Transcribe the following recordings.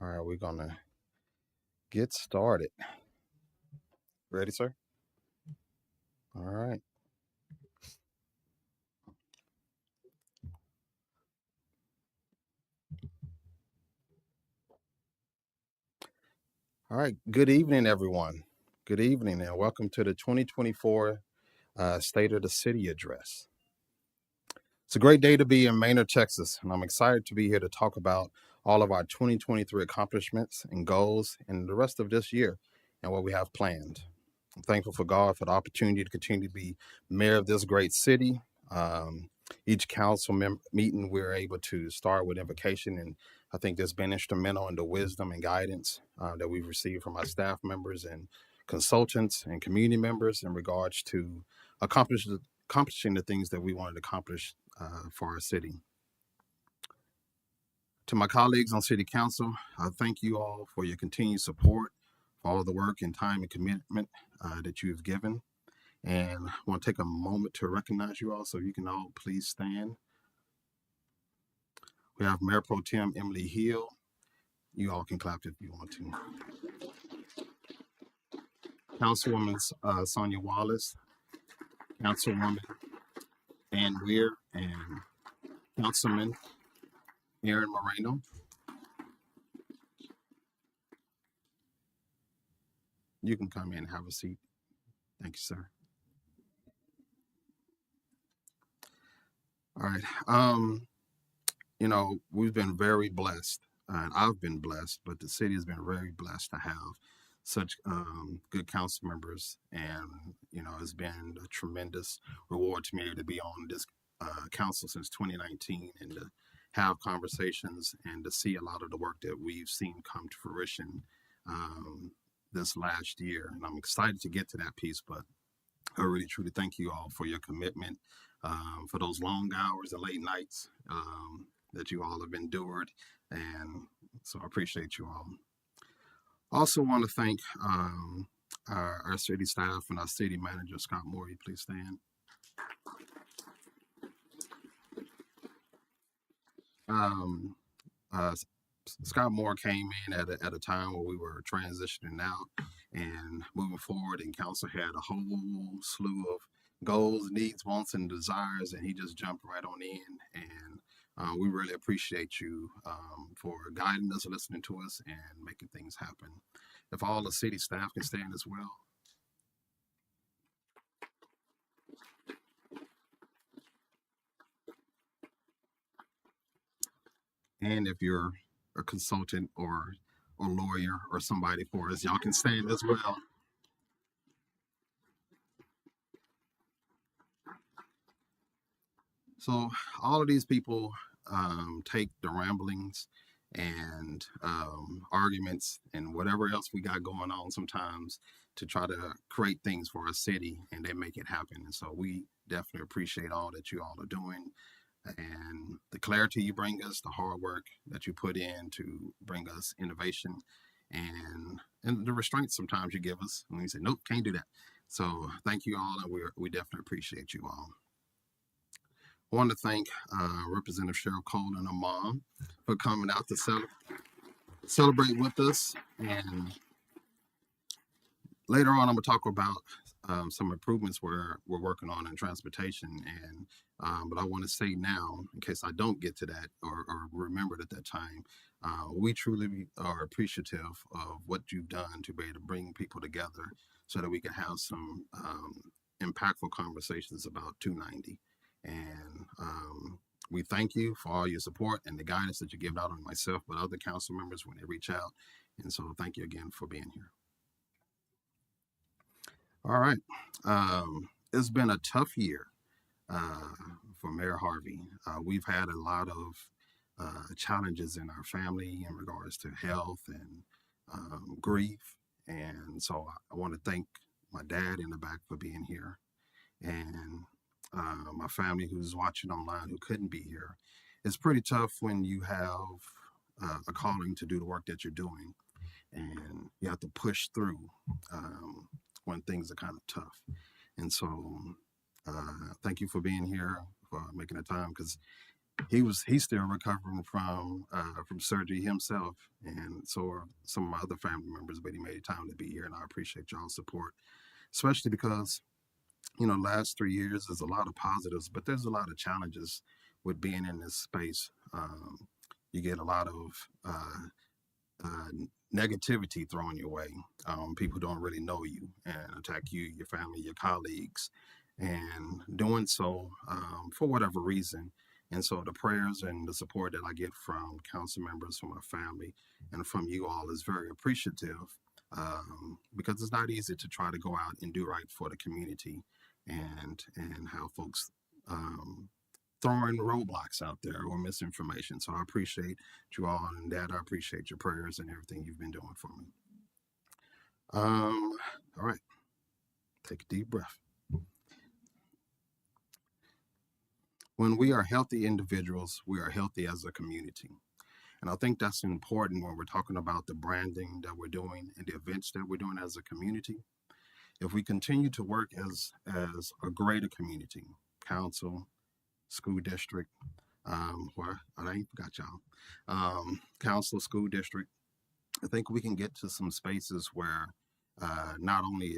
All right, we're gonna get started. Ready, sir? All right. All right. Good evening, everyone. Good evening, and welcome to the 2024 State of the City Address. It's a great day to be in Maynard, Texas, and I'm excited to be here to talk about all of our 2023 accomplishments and goals and the rest of this year and what we have planned. I'm thankful for God for the opportunity to continue to be mayor of this great city. Um, each meeting, we're able to start with invocation, and I think that's been instrumental in the wisdom and guidance that we've received from our staff members and consultants and community members in regards to accomplishing the things that we wanted to accomplish for our city. To my colleagues on City Council, I thank you all for your continued support, for all the work and time and commitment that you've given. And I want to take a moment to recognize you all, so you can all please stand. We have Mayor Pro Tem Emily Hill. You all can clap if you want to. Councilwoman Sonia Wallace, Councilwoman Ann Weir, and Councilman Aaron Moreno. You can come in and have a seat. Thank you, sir. All right. We've been very blessed, and I've been blessed, but the city has been very blessed to have such good council members, and it's been a tremendous reward to me to be on this council since 2019 and to have conversations and to see a lot of the work that we've seen come to fruition this last year. And I'm excited to get to that piece, but I really truly thank you all for your commitment, for those long hours and late nights that you all have endured. And so I appreciate you all. Also want to thank our city staff and our city manager, Scott Moore. Please stand. Um, uh, Scott Moore came in at a time where we were transitioning out and moving forward, and council had a whole slew of goals, needs, wants, and desires, and he just jumped right on in. And we really appreciate you for guiding us, listening to us, and making things happen. If all the city staff can stand as well. And if you're a consultant or lawyer or somebody for us, y'all can stand as well. So all of these people take the ramblings and arguments and whatever else we got going on sometimes to try to create things for our city, and they make it happen. And so we definitely appreciate all that you all are doing and the clarity you bring us, the hard work that you put in to bring us innovation, and the restraints sometimes you give us when you say, nope, can't do that. So thank you all, and we definitely appreciate you all. I want to thank Representative Cheryl Cole and her mom for coming out to celebrate with us. And later on, I'm going to talk about some improvements we're working on in transportation. But I want to say now, in case I don't get to that or remember it at that time, we truly are appreciative of what you've done to be able to bring people together so that we can have some impactful conversations about 290. And we thank you for all your support and the guidance that you give out on myself, but other council members when they reach out. And so thank you again for being here. All right. It's been a tough year for Mayor Harvey. We've had a lot of challenges in our family in regards to health and grief. And so I want to thank my dad in the back for being here, and my family who's watching online who couldn't be here. It's pretty tough when you have a calling to do the work that you're doing, and you have to push through when things are kind of tough. And so, thank you for being here, for making the time, because he's still recovering from surgery himself, and so are some of my other family members. But he made time to be here, and I appreciate y'all's support, especially because last 3 years there's a lot of positives, but there's a lot of challenges with being in this space. You get a lot of uh, negativity thrown your way. People don't really know you and attack you, your family, your colleagues, and doing so for whatever reason. And so the prayers and the support that I get from council members, from my family, and from you all is very appreciative, because it's not easy to try to go out and do right for the community, and how folks throwing roadblocks out there or misinformation. So I appreciate you all, and Dad, I appreciate your prayers and everything you've been doing for me. All right, take a deep breath. When we are healthy individuals, we are healthy as a community. And I think that's important when we're talking about the branding that we're doing and the events that we're doing as a community. If we continue to work as a greater community, council, school district, where I ain't forgot y'all, council, school district, I think we can get to some spaces where not only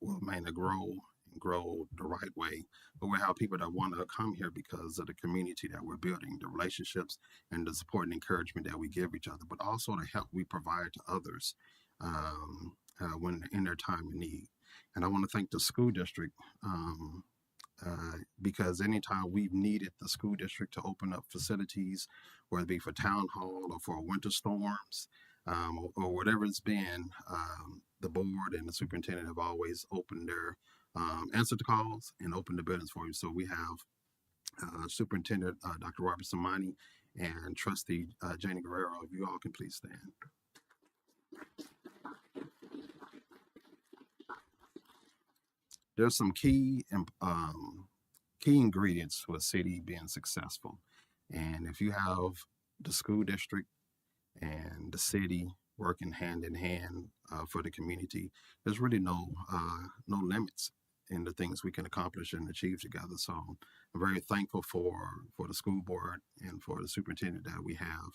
will Maine grow the right way, but we have people that want to come here because of the community that we're building, the relationships and the support and encouragement that we give each other, but also the help we provide to others when in their time of need. And I want to thank the school district, because anytime we've needed the school district to open up facilities, whether it be for town hall or for winter storms, or whatever it's been, the board and the superintendent have always opened their answered the calls and opened the buildings for you. So we have Superintendent Dr. Robert Samani and Trustee Janie Guerrero. If you all can please stand. There's some key ingredients to a city being successful, and if you have the school district and the city working hand in hand for the community, there's really no limits in the things we can accomplish and achieve together. So I'm very thankful for the school board and for the superintendent that we have,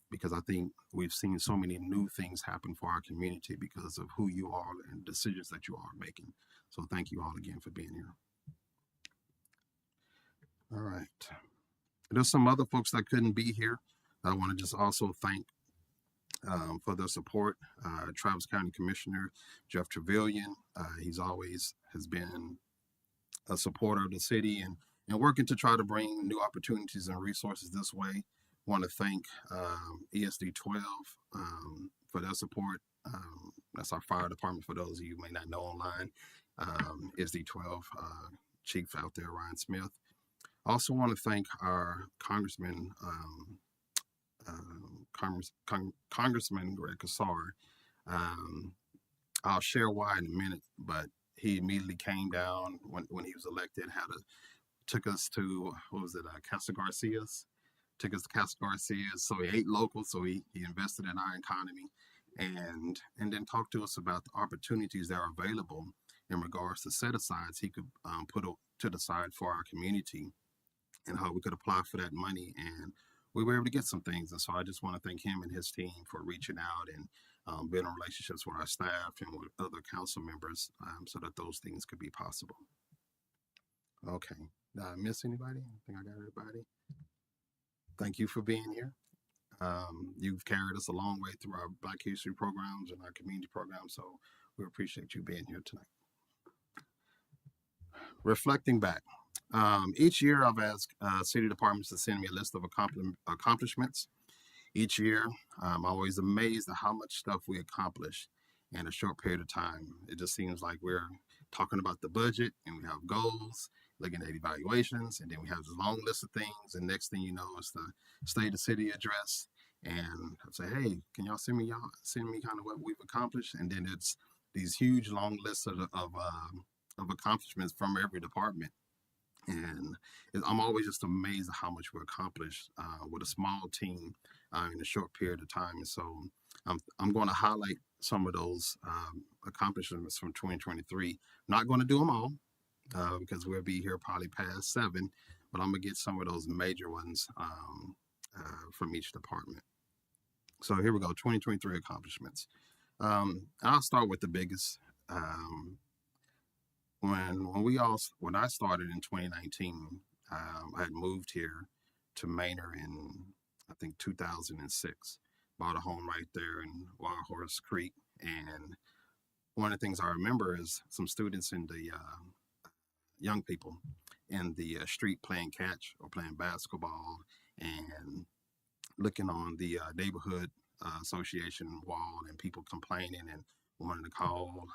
because I think we've seen so many new things happen for our community because of who you are and decisions that you are making. So thank you all again for being here. All right. There's some other folks that couldn't be here. I want to just also thank for their support. Travis County Commissioner Jeff Trevelyan, he's always has been a supporter of the city and working to try to bring new opportunities and resources this way. Want to thank ESD 12 for their support. That's our fire department, for those of you who may not know online. ESD 12 chief out there, Ryan Smith. Also want to thank our Congressman Greg Casar. I'll share why in a minute, but he immediately came down when he was elected. Took us to Casa Garcia's. Took us to Casa Garcia's. So he ate local. So he invested in our economy, and then talked to us about the opportunities that are available in regards to set asides he could put to the side for our community, and how we could apply for that money, and we were able to get some things. And so I just want to thank him and his team for reaching out and building relationships with our staff and with other council members, so that those things could be possible. Okay, did I miss anybody? I think I got everybody. Thank you for being here. You've carried us a long way through our Black History programs and our community programs, so we appreciate you being here tonight. Reflecting back, each year I've asked city departments to send me a list of accomplishments. Each year, I'm always amazed at how much stuff we accomplish in a short period of time. It just seems like we're talking about the budget and we have goals, looking at evaluations, and then we have this long list of things. And next thing you know, it's the state of city address. And I say, hey, can y'all send me kind of what we've accomplished? And then it's these huge long lists of accomplishments from every department. And I'm always just amazed at how much we accomplished with a small team in a short period of time. And so I'm going to highlight some of those accomplishments from 2023. Not going to do them all because we'll be here probably past 7, but I'm going to get some of those major ones from each department. So here we go, 2023 accomplishments. I'll start with the biggest. When I started in 2019, I had moved here to Manor in I think 2006. Bought a home right there in Wild Horse Creek, and one of the things I remember is some students in the young people in the street playing catch or playing basketball, and looking on the neighborhood association wall, and people complaining and wanting to call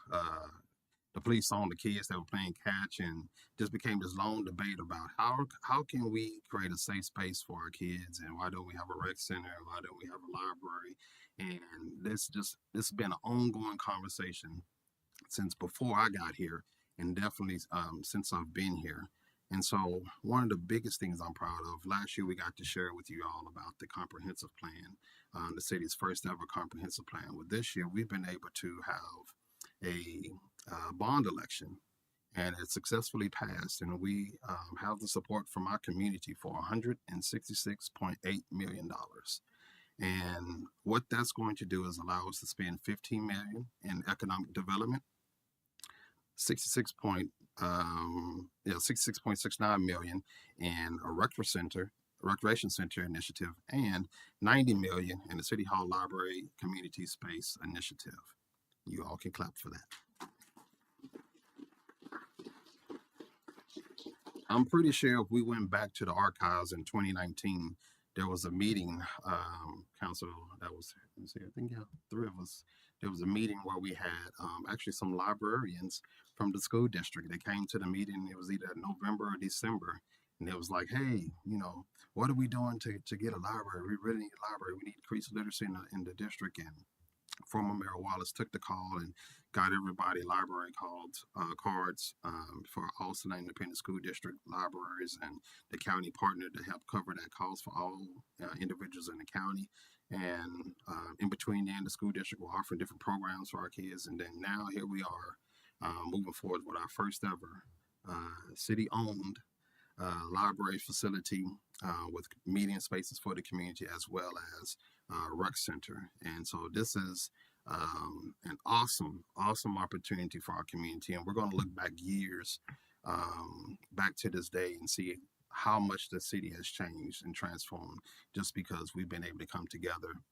the police on the kids that were playing catch, and just became this long debate about how can we create a safe space for our kids, and why don't we have a rec center, why don't we have a library. And this has been an ongoing conversation since before I got here, and definitely since I've been here. And so one of the biggest things I'm proud of, last year we got to share with you all about the comprehensive plan, the city's first ever comprehensive plan. With this year, we've been able to have a bond election, and it successfully passed. And we have the support from our community for $166.8 million. And what that's going to do is allow us to spend $15 million in economic development, 66.69 million in a recreation center initiative, and 90 million in the City Hall Library Community Space Initiative. You all can clap for that. I'm pretty sure if we went back to the archives in 2019, there was a meeting, council, that was, I think, yeah, 3 of us. There was a meeting where we had actually some librarians from the school district. They came to the meeting. It was either November or December. And it was like, hey, what are we doing to get a library? We really need a library. We need increased literacy in the district. And former Mayor Wallace took the call and got everybody library cards for Austin Independent School District libraries, and the county partnered to help cover that cost for all individuals in the county. And in between then, the school district were offering different programs for our kids. And then now here we are moving forward with our first ever city-owned library facility with meeting spaces for the community, as well as rec center. And so this is an awesome opportunity for our community. And we're going to look back years back to this day and see how much the city has changed and transformed, just because we've been able to come together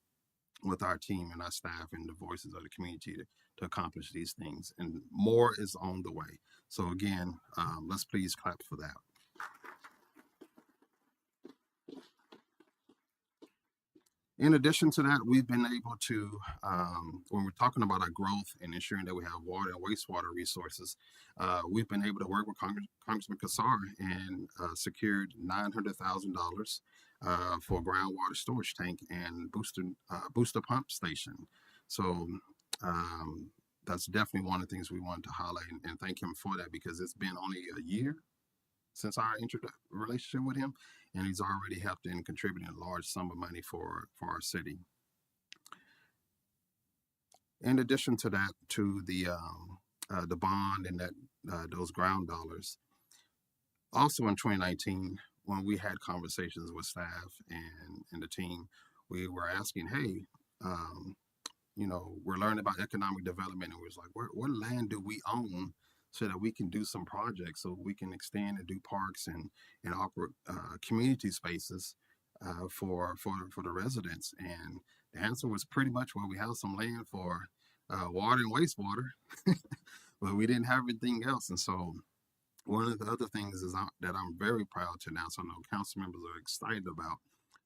with our team and our staff and the voices of the community to accomplish these things. And more is on the way. So again, let's please clap for that. In addition to that, we've been able to, when we're talking about our growth and ensuring that we have water and wastewater resources, we've been able to work with Congressman Casar and secured $900,000 for a groundwater storage tank and booster pump station. So that's definitely one of the things we wanted to highlight, and thank him for that, because it's been only a year since our relationship with him, and he's already helped in contributing a large sum of money for our city. In addition to that, to the bond and that those ground dollars, also in 2019, when we had conversations with staff and the team, we were asking, hey, we're learning about economic development, and we was like, what land do we own so that we can do some projects, so we can extend and do parks and offer community spaces for the residents? And the answer was pretty much, well, we have some land for water and wastewater, but we didn't have anything else. And so one of the other things that I'm very proud to announce, I know council members are excited about,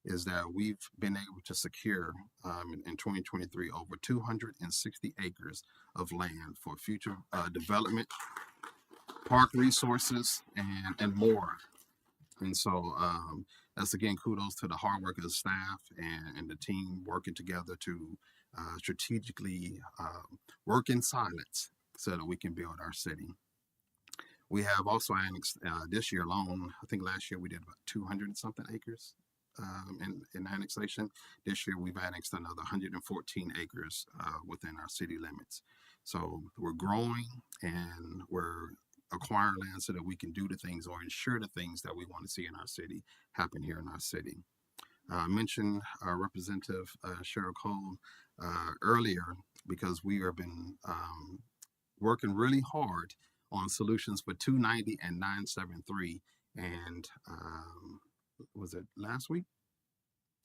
is that we've been able to secure in 2023 over 260 acres of land for future development, park resources, and more. And so that's, again, kudos to the hard work of the staff and the team working together to strategically work in silence so that we can build our city. We have also annexed this year alone, I think last year we did about 200 and something acres in annexation. This year, we've annexed another 114 acres within our city limits. So we're growing and we're acquiring land so that we can do the things or ensure the things that we want to see in our city happen here in our city. I mentioned Representative Cheryl Cole earlier because we have been working really hard on solutions for 290 and 973. And was it last week?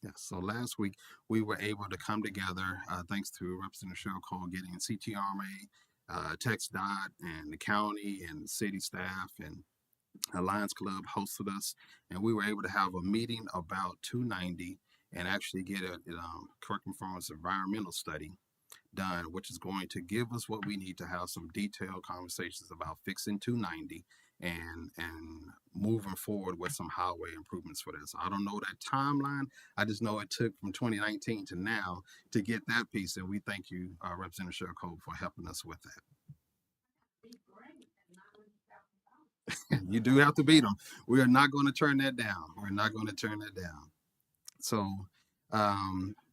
Yes. So last week we were able to come together thanks to Representative Cheryl Cole getting CTRMA, TxDOT, and the county and the city staff and Lions Club hosted us, and we were able to have a meeting about 290 and actually get a correct performance environmental study done, which is going to give us what we need to have some detailed conversations about fixing 290 and moving forward with some highway improvements for this. I don't know that timeline. I just know it took from 2019 to now to get that piece, and we thank you, Representative Cheryl Cole, for helping us with that. You do have to beat them. We are not going to turn that down. We're not going to turn that down. So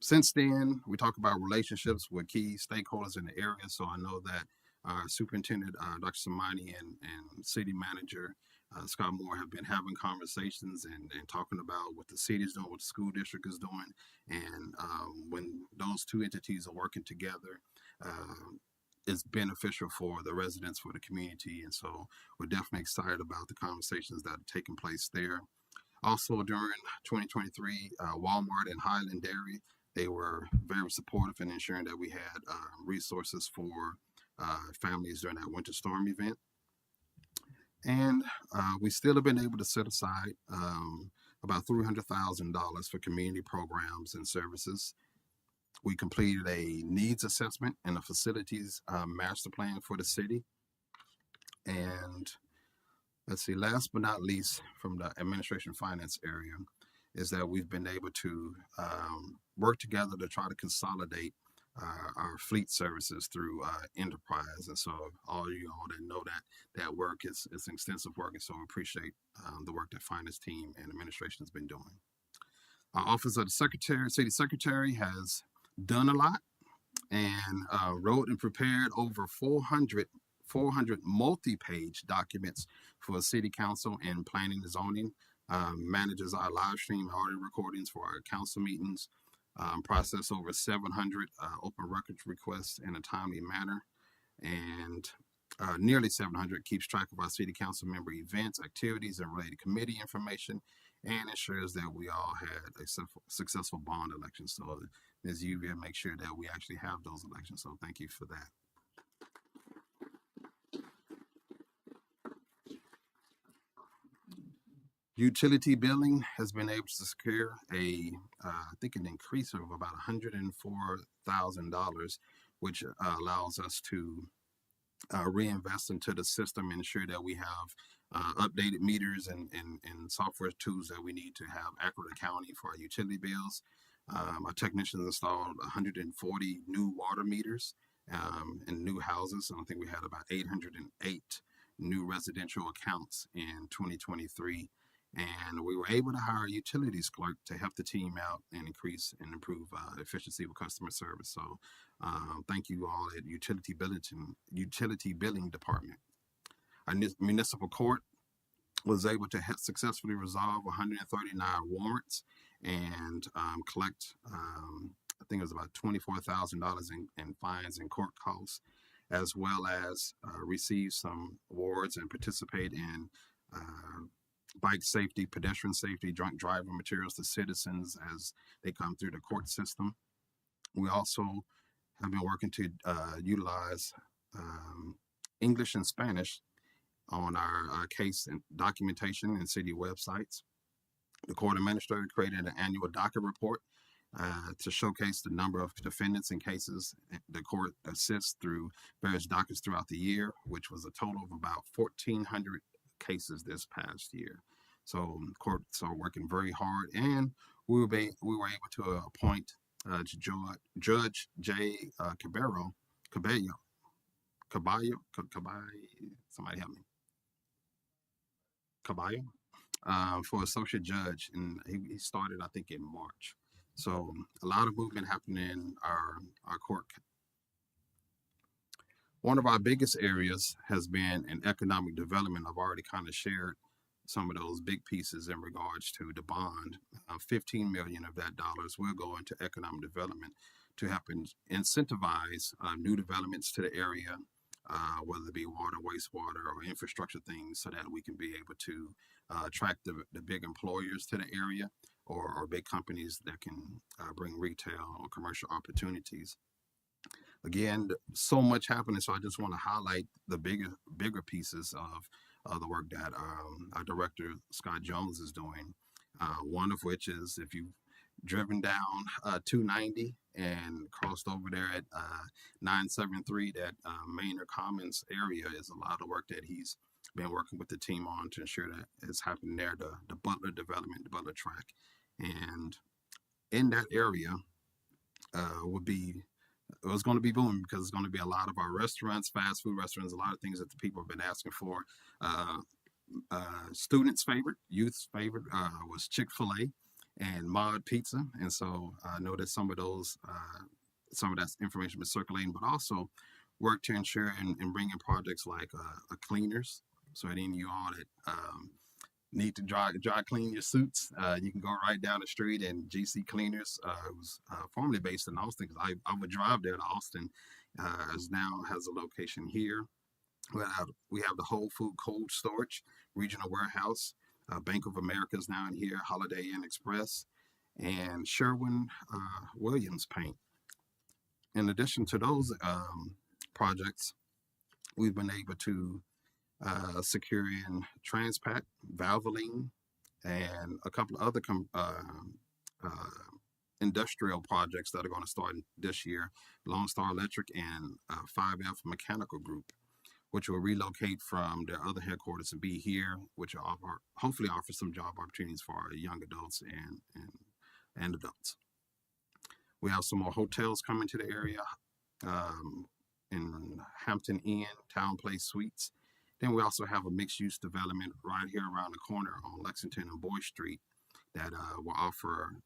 since then, we talk about relationships with key stakeholders in the area. So I know that our superintendent, Dr. Samani, and city manager, Scott Moore, have been having conversations and talking about what the city is doing, what the school district is doing. And when those two entities are working together, is beneficial for the residents, for the community. And so we're definitely excited about the conversations that are taking place there. Also during 2023, Walmart and Highland Dairy, they were very supportive in ensuring that we had resources for families during that winter storm event. And we still have been able to set aside about $300,000 for community programs and services. We completed a needs assessment and a facilities master plan for the city. And let's see, last but not least, from the administration finance area, is that we've been able to work together to try to consolidate our fleet services through enterprise. And so all you all that know that work is extensive work. And so we appreciate the work that finance team and administration has been doing. Our office of the secretary, city secretary, has done a lot and wrote and prepared over 400 multi-page documents for city council and planning and zoning, manages our live stream audio recordings for our council meetings, process over 700 open records requests in a timely manner, and nearly 700 keeps track of our city council member events, activities, and related committee information, and ensures that we all had a successful bond election. So Ms. Uvia make sure that we actually have those elections. So thank you for that. Utility billing has been able to secure I think an increase of about $104,000, which allows us to reinvest into the system and ensure that we have updated meters and software tools that we need to have accurate accounting for our utility bills. Our technicians installed 140 new water meters in new houses. I think we had about 808 new residential accounts in 2023. And we were able to hire a utilities clerk to help the team out and increase and improve efficiency with customer service. So thank you all at Utility Billing Department. Our municipal court was able to successfully resolve 139 warrants and collect, I think it was about $24,000 in fines and court costs, as well as receive some awards and participate in bike safety, pedestrian safety, drunk driving materials to citizens as they come through the court system. We also have been working to utilize English and Spanish on our case and documentation and city websites. The court administrator created an annual docket report to showcase the number of defendants and cases the court assists through various dockets throughout the year, which was a total of about 1,400 cases this past year. So courts are working very hard, and we were able to appoint Judge Jay Caballo, somebody help me, Caballo, for associate judge, and he started, I think, in March. So a lot of movement happening in our court. One of our biggest areas has been in economic development. I've already kind of shared some of those big pieces in regards to the bond. 15 million of that dollars will go into economic development to help incentivize new developments to the area, whether it be water, wastewater, or infrastructure things, so that we can be able to attract the big employers to the area, or big companies that can bring retail or commercial opportunities. Again, so much happening, so I just want to highlight the bigger pieces of the work that our director Scott Jones is doing. One of which is, if you've driven down 290 and crossed over there at 973, that Maynard Commons area, is a lot of work that he's been working with the team on to ensure that it's happening there. The Butler development, the Butler track, and in that area would be it was going to be booming, because it's going to be a lot of our restaurants, fast food restaurants, a lot of things that the people have been asking for. Uh, Students' favorite, youth's favorite was Chick-fil-A and Mod Pizza, and so I know that some of that information been circulating, but also work to ensure and bring in projects like a cleaners. So any of you all that need to dry clean your suits, you can go right down the street, and GC Cleaners, it was formerly based in Austin, because I would drive there to Austin, as now has a location here. We have the Whole Food Cold Storage Regional Warehouse. Bank of America is now in here, Holiday Inn Express, and Sherwin Williams Paint. In addition to those projects, we've been able to secure in Transpat, Valvoline, and a couple of other uh, industrial projects that are going to start this year. Lone Star Electric and 5F Mechanical Group, which will relocate from their other headquarters and be here, which will hopefully offer some job opportunities for our young adults and adults. We have some more hotels coming to the area, in Hampton Inn, Town Place Suites. Then we also have a mixed-use development right here around the corner on Lexington and Boyd Street that will offer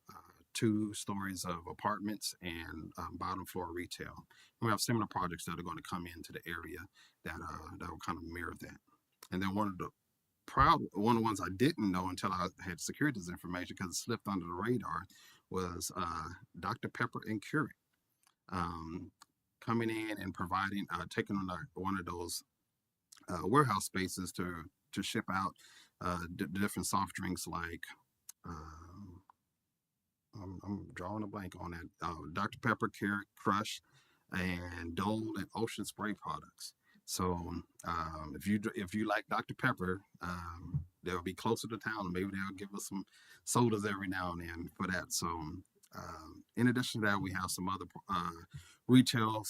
2 stories of apartments and bottom floor retail. And we have similar projects that are going to come into the area that will kind of mirror that. And then one of the ones I didn't know until I had secured this information, because it slipped under the radar, was Dr. Pepper and Keurig coming in and providing, taking on one of those warehouse spaces to ship out different soft drinks like I'm drawing a blank on that. Dr. Pepper, Keurig, Crush, and Dole and Ocean Spray products. So if you like Dr. Pepper, they'll be closer to town, and maybe they'll give us some sodas every now and then for that. So in addition to that, we have some other retail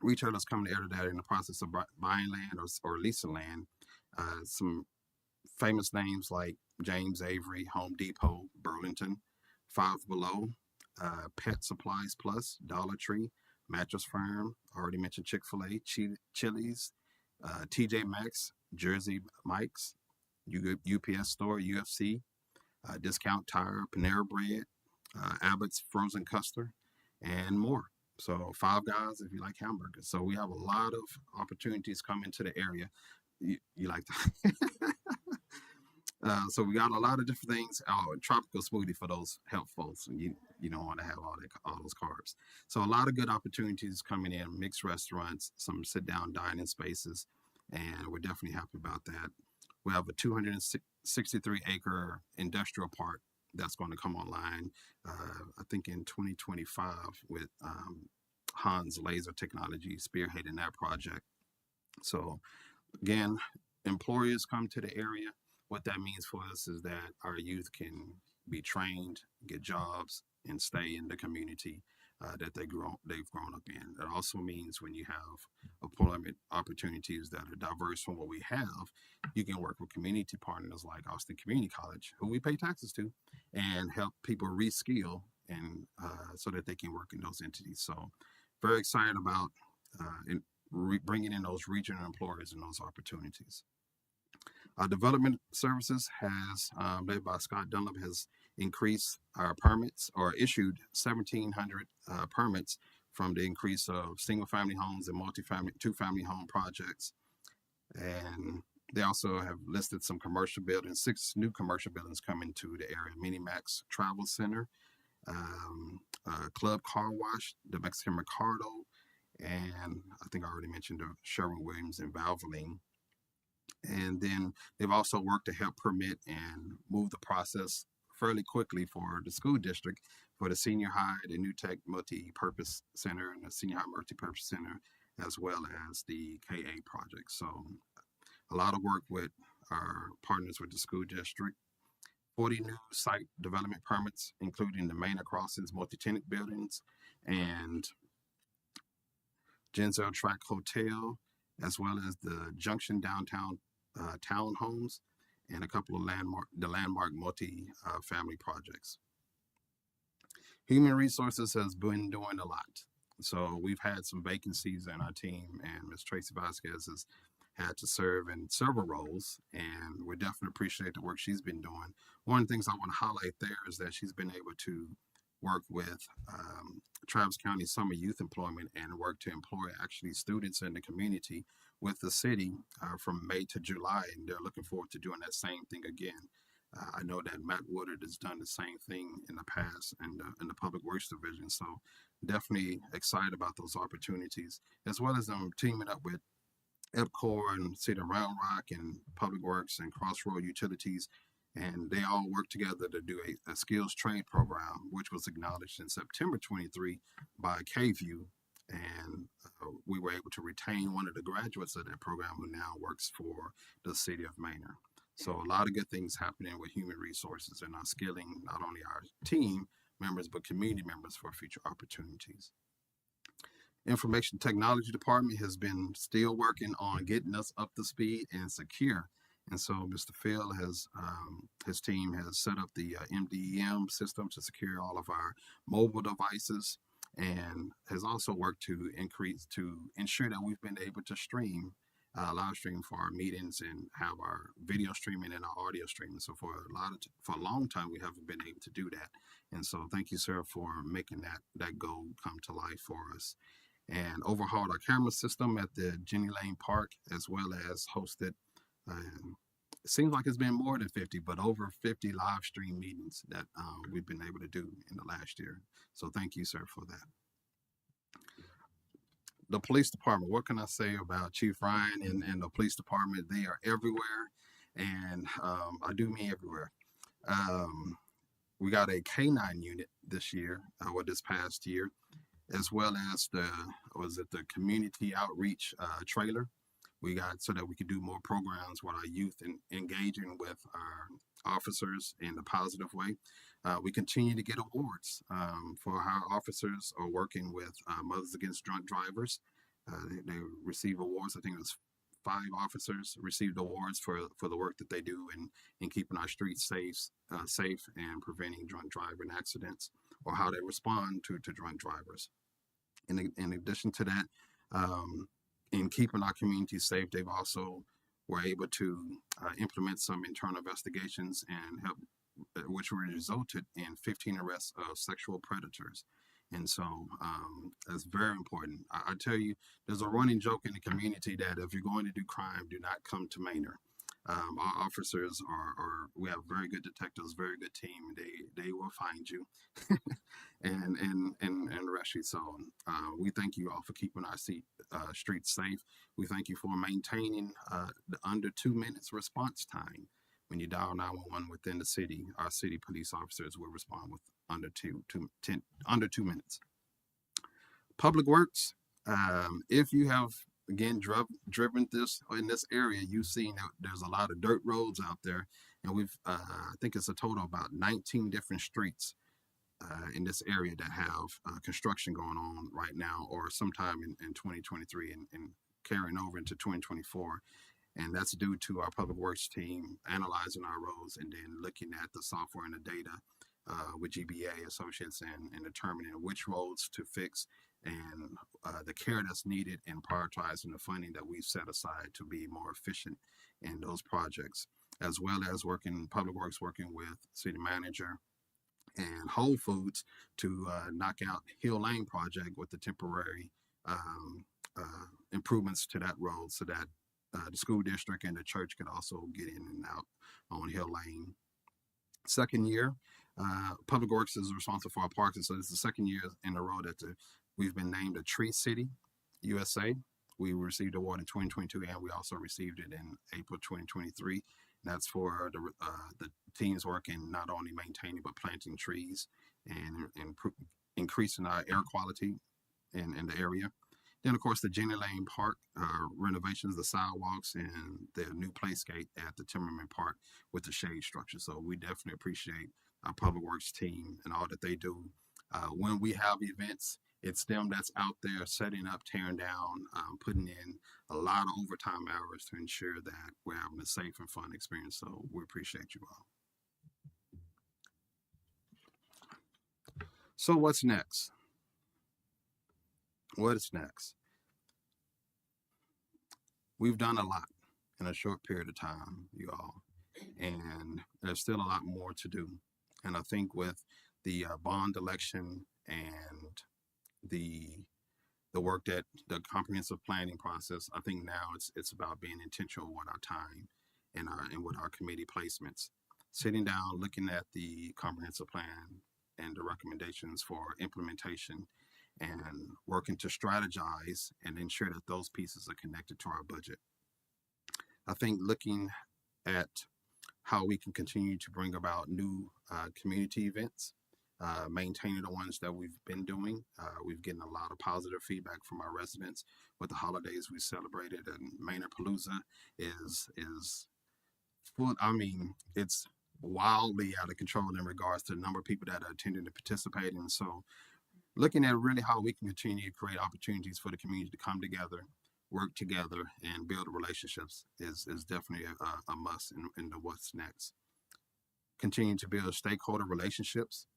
retailers coming to area that are in the process of buying land or leasing land. Some famous names like James Avery, Home Depot, Burlington, Five Below, Pet Supplies Plus, Dollar Tree, Mattress Firm, already mentioned Chick-fil-A, Chili's, TJ Maxx, Jersey Mike's, UPS Store, UFC, Discount Tire, Panera Bread, Abbott's Frozen Custard, and more. So Five Guys if you like hamburgers. So we have a lot of opportunities coming to the area. You like that? So we got a lot of different things. Oh, a tropical smoothie for those health folks, and you don't want to have all those carbs. So a lot of good opportunities coming in, mixed restaurants, some sit down dining spaces, and we're definitely happy about that. We have a 263-acre industrial park that's going to come online, I think in 2025, with Hans Laser Technology spearheading that project. So again, employers come to the area. What that means for us is that our youth can be trained, get jobs, and stay in the community that they've grown up in. That also means when you have employment opportunities that are diverse from what we have, you can work with community partners like Austin Community College, who we pay taxes to, and help people reskill and so that they can work in those entities. So very excited about bringing in those regional employers and those opportunities. Our development services has, led by Scott Dunlap, has increased our permits or issued 1,700 permits from the increase of single family homes and multifamily, two family home projects. And they also have listed some commercial buildings, 6 new commercial buildings coming to the area: Minimax Travel Center, Club Car Wash, the Mexican Mercado, and I think I already mentioned the Sherwin-Williams in Valvoline. And then they've also worked to help permit and move the process fairly quickly for the school district for the senior high, the New Tech Multi-Purpose Center, and the Senior High Multi-Purpose Center, as well as the KA project. So a lot of work with our partners with the school district. 40 new site development permits, including the Manor Crossings multi-tenant buildings and Genzel Track Hotel, as well as the Junction Downtown townhomes and a couple of landmark multi-family projects. Human Resources has been doing a lot. So we've had some vacancies in our team, and Ms. Tracy Vasquez has had to serve in several roles, and we definitely appreciate the work she's been doing. One of the things I want to highlight there is that she's been able to work with Travis County Summer Youth Employment and work to employ actually students in the community with the city from May to July, and they're looking forward to doing that same thing again. I know that Matt Woodard has done the same thing in the past in the Public Works Division, so definitely excited about those opportunities, as well as them teaming up with EPCOR and City of Round Rock and Public Works and Crossroad Utilities, and they all work together to do a skills trade program, which was acknowledged in September 23 by KView, and we were able to retain one of the graduates of that program who now works for the city of Manor. So a lot of good things happening with Human Resources and our skilling not only our team members but community members for future opportunities. Information Technology Department has been still working on getting us up to speed and secure. And so Mr. Phil has, his team has set up the MDEM system to secure all of our mobile devices, and has also worked to ensure that we've been able to stream, live stream for our meetings and have our video streaming and our audio streaming. So for a long time, we haven't been able to do that. And so thank you, sir, for making that goal come to life for us. And overhauled our camera system at the Jenny Lane Park, as well as hosted, it seems like it's been more than 50, but over 50 live stream meetings that we've been able to do in the last year. So thank you, sir, for that. The police department, what can I say about Chief Ryan and the police department? They are everywhere, and I do mean everywhere. We got a K9 unit this year, this past year, as well as the community outreach trailer. We got so that we could do more programs with our youth and engaging with our officers in a positive way. We continue to get awards for how officers are working with Mothers Against Drunk Drivers. They receive awards. I think it was 5 officers received awards for the work that they do in keeping our streets safe and preventing drunk driving accidents, or how they respond to drunk drivers. In addition to that, in keeping our community safe, they've also were able to implement some internal investigations and help, which resulted in 15 arrests of sexual predators. And so that's very important. I tell you, there's a running joke in the community that if you're going to do crime, do not come to Manor. Our officers we have very good detectives, very good team. They will find you and arrest you. So we thank you all for keeping our streets safe. We thank you for maintaining the under 2 minutes response time. When you dial 911 within the city, our city police officers will respond with under two minutes. Public Works, if you have again driven in this area, you've seen that there's a lot of dirt roads out there, and we've I think it's a total of about 19 different streets in this area that have construction going on right now, or sometime in 2023 and carrying over into 2024. And that's due to our Public Works team analyzing our roads and then looking at the software and the data with GBA Associates and determining which roads to fix and the care that's needed in prioritizing the funding that we've set aside to be more efficient in those projects, as well as working Public Works, working with city manager and Whole Foods to knock out Hill Lane project with the temporary improvements to that road so that the school district and the church could also get in and out on Hill Lane. Second year, Public Works is responsible for our parks, and so this is the second year in a row that we've been named a Tree City USA. We received the award in 2022, and we also received it in April 2023. That's for the teams working not only maintaining but planting trees and increasing our air quality in the area. Then, of course, the Jenny Lane Park renovations, the sidewalks, and the new playscape at the Timmerman Park with the shade structure. So we definitely appreciate our Public Works team and all that they do. When we have events, it's them that's out there setting up, tearing down, putting in a lot of overtime hours to ensure that we're having a safe and fun experience. So we appreciate you all. So what's next? What is next? We've done a lot in a short period of time, you all, and there's still a lot more to do. And I think with the bond election and the work that the comprehensive planning process, I think now it's about being intentional with our time and with our committee placements, sitting down, looking at the comprehensive plan and the recommendations for implementation, and working to strategize and ensure that those pieces are connected to our budget. I think looking at how we can continue to bring about new community events, maintaining the ones that we've been doing. We've getting a lot of positive feedback from our residents with the holidays we celebrated, and Maynard Palooza is full. I mean, it's wildly out of control in regards to the number of people that are attending and participating. So looking at really how we can continue to create opportunities for the community to come together, work together, and build relationships is definitely a must in the what's next. Continue to build stakeholder relationships,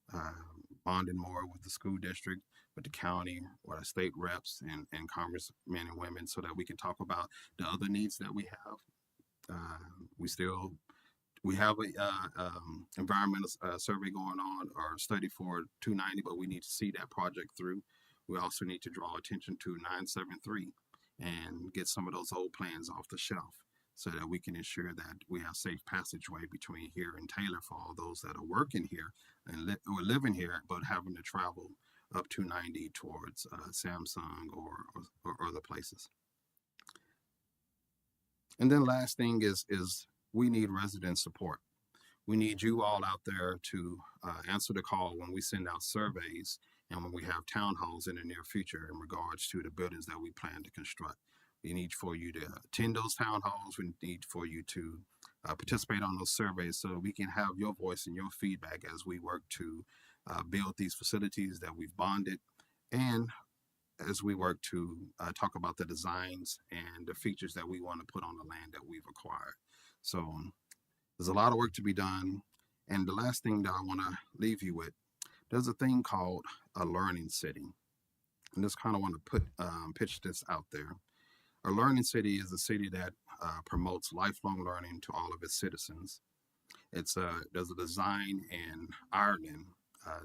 bonding more with the school district, with the county, with our state reps and congressmen and women, so that we can talk about the other needs that we have. We have a environmental survey going on, or study for 290, but we need to see that project through. We also need to draw attention to 973 and get some of those old plans off the shelf so that we can ensure that we have safe passageway between here and Taylor for all those that are working here and or living here, but having to travel up 290 towards Samsung or other places. And then last thing is we need resident support. We need you all out there to answer the call when we send out surveys and when we have town halls in the near future in regards to the buildings that we plan to construct. We need for you to attend those town halls. We need for you to participate on those surveys so we can have your voice and your feedback as we work to build these facilities that we've bonded, and as we work to talk about the designs and the features that we want to put on the land that we've acquired. So there's a lot of work to be done. And the last thing that I want to leave you with, there's a thing called a learning city. And just kind of want to pitch this out there. A learning city is a city that promotes lifelong learning to all of its citizens. There's a design in Ireland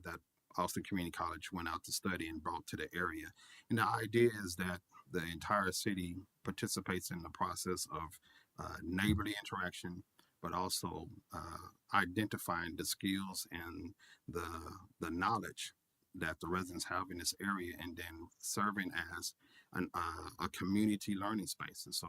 that Austin Community College went out to study and brought to the area. And the idea is that the entire city participates in the process of neighborly interaction, but also identifying the skills and the knowledge that the residents have in this area, and then serving as a community learning space. And so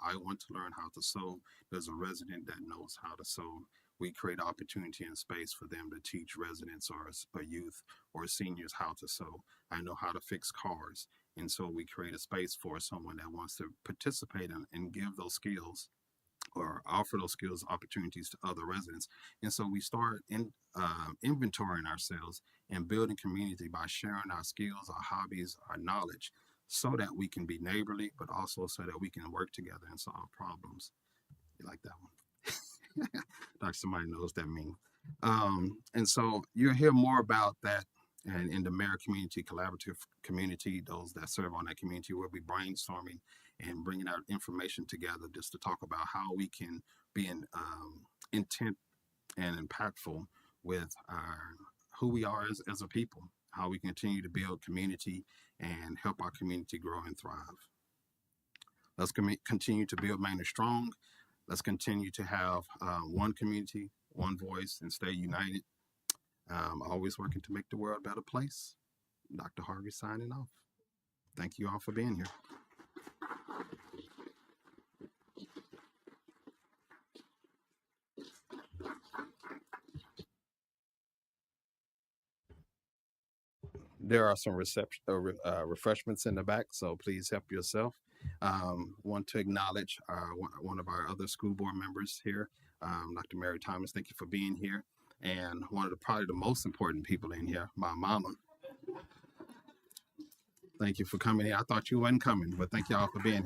I want to learn how to sew, there's a resident that knows how to sew. We create opportunity and space for them to teach residents or youth or seniors how to sew. I know how to fix cars. And so we create a space for someone that wants to participate and give those skills or offer those skills opportunities to other residents. And so we start inventorying ourselves and building community by sharing our skills, our hobbies, our knowledge, so that we can be neighborly, but also so that we can work together and solve problems. You like that one? Like somebody knows that means. And so you'll hear more about that And in the Mayor Community Collaborative Community, those that serve on that community will be brainstorming and bringing out information together just to talk about how we can be in intent and impactful with who we are as a people, how we continue to build community and help our community grow and thrive. Let's continue to build Maine strong. Let's continue to have one community, one voice, and stay united. Always working to make the world a better place. Dr. Harvey signing off. Thank you all for being here. There are some refreshments in the back, so please help yourself. Want to acknowledge one of our other school board members here, Dr. Mary Thomas. Thank you for being here. And one of probably the most important people in here, my mama. Thank you for coming here. I thought you wasn't coming, but thank y'all for being here.